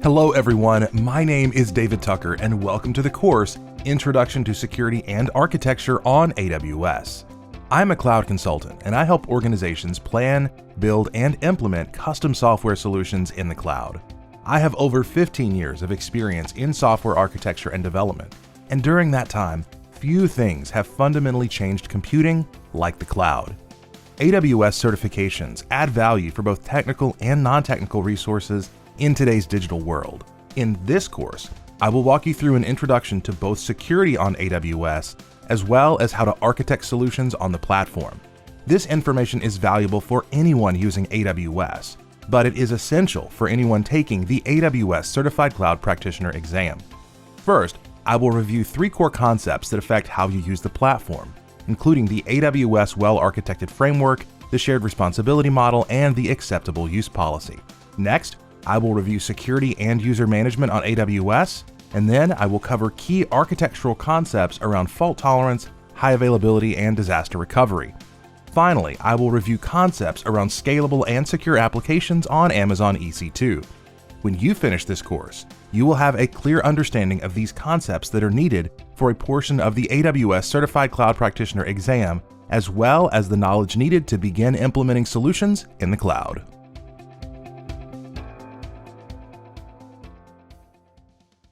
Hello everyone, my name is David Tucker and welcome to the course Introduction to Security and Architecture on AWS. I'm a cloud consultant and I help organizations plan, build, and implement custom software solutions in the cloud. I have over 15 years of experience in software architecture and development, and during that time, few things have fundamentally changed computing like the cloud. AWS certifications add value for both technical and non-technical resources in today's digital world. In this course, I will walk you through an introduction to both security on AWS, as well as how to architect solutions on the platform. This information is valuable for anyone using AWS, but it is essential for anyone taking the AWS Certified Cloud Practitioner exam. First, I will review 3 core concepts that affect how you use the platform, including the AWS Well Architected Framework, the Shared Responsibility Model, and the Acceptable Use Policy. Next, I will review security and user management on AWS, and then I will cover key architectural concepts around fault tolerance, high availability, and disaster recovery. Finally, I will review concepts around scalable and secure applications on Amazon EC2. When you finish this course, you will have a clear understanding of these concepts that are needed for a portion of the AWS Certified Cloud Practitioner exam, as well as the knowledge needed to begin implementing solutions in the cloud.